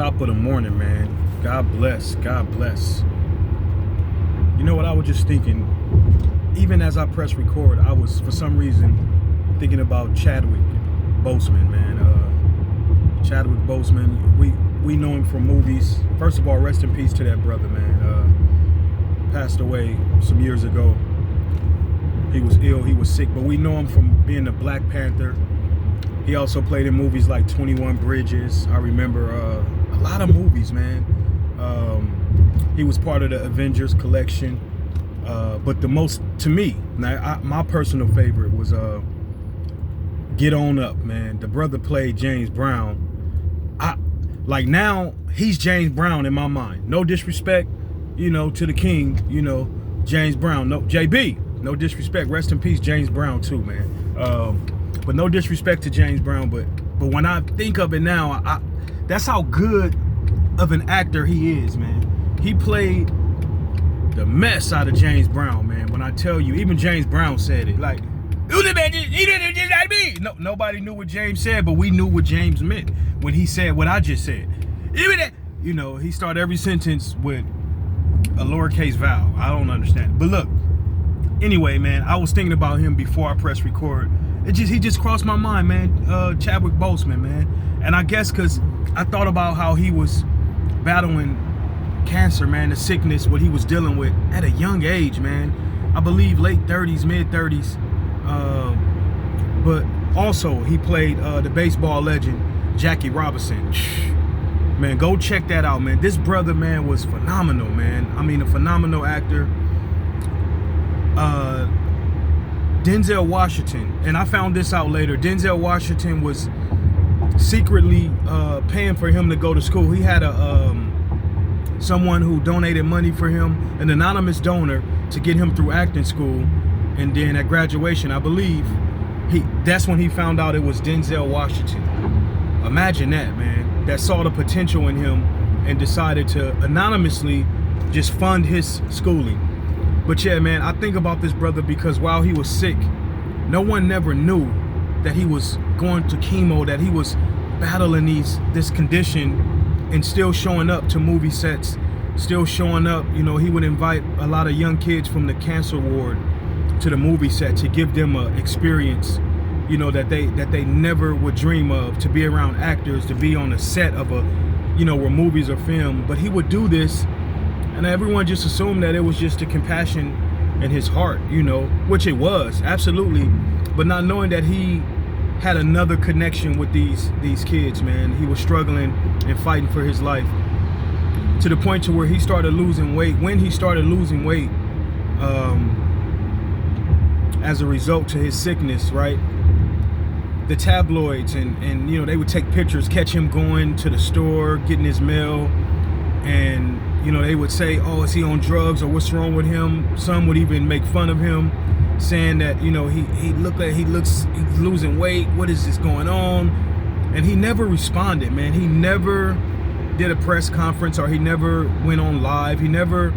Top of the morning, man. God bless. God bless. You know what I was just thinking? Even as I press record, I was, for some reason, thinking about Chadwick Boseman, man. Chadwick Boseman, we know him from movies. First of all, rest in peace to that brother, man. Passed away some years ago. He was ill, he was sick, but we know him from being the Black Panther. He also played in movies like 21 Bridges. I remember a lot of movies, man. He was part of the Avengers collection. But the most, to me, my personal favorite was Get On Up, man. The brother played James Brown. Now, he's James Brown in my mind. No disrespect, to the king, James Brown. No, JB, no disrespect. Rest in peace, James Brown too, man. But no disrespect to James Brown. But when I think of it now, that's how good of an actor he is, man. He played the mess out of James Brown, man. When I tell you, even James Brown said it. Like, no, nobody knew what James said, but we knew what James meant when he said what I just said. He started every sentence with a lowercase vowel. I don't understand. But look, anyway, man, I was thinking about him before I pressed record. He just crossed my mind, man. Chadwick Boseman, man. And I guess because I thought about how he was battling cancer, man, the sickness, what he was dealing with at a young age, man. I believe late 30s, mid 30s. But also he played the baseball legend Jackie Robinson. Man, go check that out, man. This brother, man, was phenomenal, man. I mean, a phenomenal actor. Denzel Washington, and I found this out later. Denzel Washington was secretly paying for him to go to school. He had someone who donated money for him, an anonymous donor, to get him through acting school. And then at graduation, I believe, that's when he found out it was Denzel Washington. Imagine that, man. That saw the potential in him and decided to anonymously just fund his schooling. But yeah, man, I think about this brother because while he was sick, no one never knew that he was going to chemo, that he was battling this condition and still showing up to movie sets, still showing up. He would invite a lot of young kids from the cancer ward to the movie set to give them an experience, that they never would dream of, to be around actors, to be on a set of where movies are filmed. But he would do this, and everyone just assumed that it was just the compassion in his heart, which it was, absolutely. But not knowing that he had another connection with these kids, man. He was struggling and fighting for his life to the point to where he started losing weight. When he started losing weight, as a result to his sickness, right? The tabloids and they would take pictures, catch him going to the store, getting his mail, and they would say, oh, is he on drugs or what's wrong with him? Some would even make fun of him, saying that he's losing weight, what is this going on? And he never responded, man. He never did a press conference, or he never went on live. He never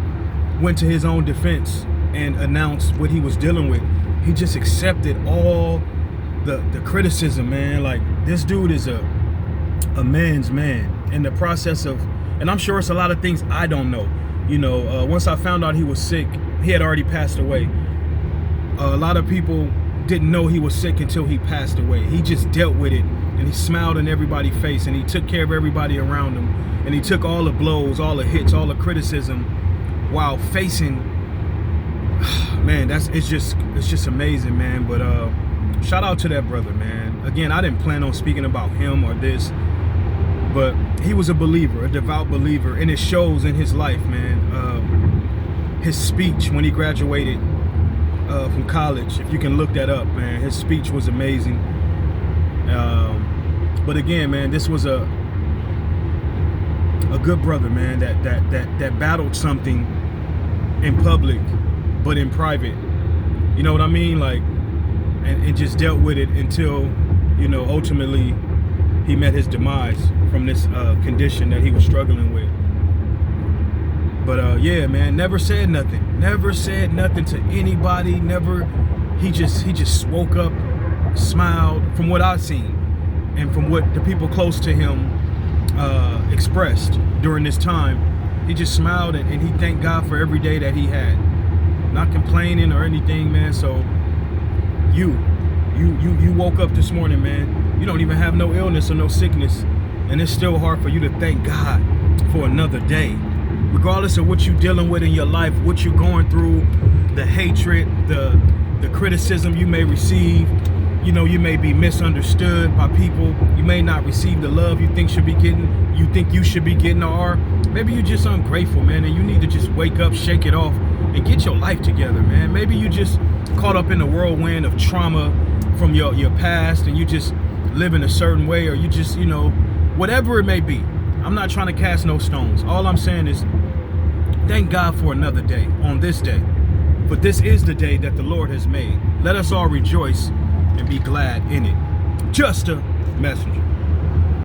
went to his own defense and announced what he was dealing with. He just accepted all the criticism, man. Like, this dude is a man's man. In the process of, and I'm sure it's a lot of things I don't know. Once I found out he was sick, he had already passed away. A lot of people didn't know he was sick until he passed away. He just dealt with it, and he smiled in everybody's face, and he took care of everybody around him, and he took all the blows, all the hits, all the criticism, while facing, man, it's just amazing, man. But shout out to that brother, man. Again, I didn't plan on speaking about him or this, but he was a believer, a devout believer, and it shows in his life, man. His speech when he graduated from college, if you can look that up, man, his speech was amazing. But again, man, this was a good brother, man, that battled something in public but in private. You know what I mean? Like, and just dealt with it until, ultimately he met his demise from this condition that he was struggling with. But yeah, man, never said nothing to anybody. Never. He just woke up, smiled, from what I've seen and from what the people close to him expressed during this time. He just smiled and he thanked God for every day that he had. Not complaining or anything, man. So you woke up this morning, man. You don't even have no illness or no sickness, and it's still hard for you to thank God for another day. Regardless of what you're dealing with in your life, what you're going through, the hatred, the criticism you may receive, you know, you may be misunderstood by people. You may not receive the love you think you should be getting, or maybe you're just ungrateful, man, and you need to just wake up, shake it off, and get your life together, man. Maybe you just caught up in the whirlwind of trauma from your past, and you just live in a certain way, or you just, you know, whatever it may be. I'm not trying to cast no stones. All I'm saying is thank God for another day on this day. For this is the day that the Lord has made. Let us all rejoice and be glad in it. Just a messenger.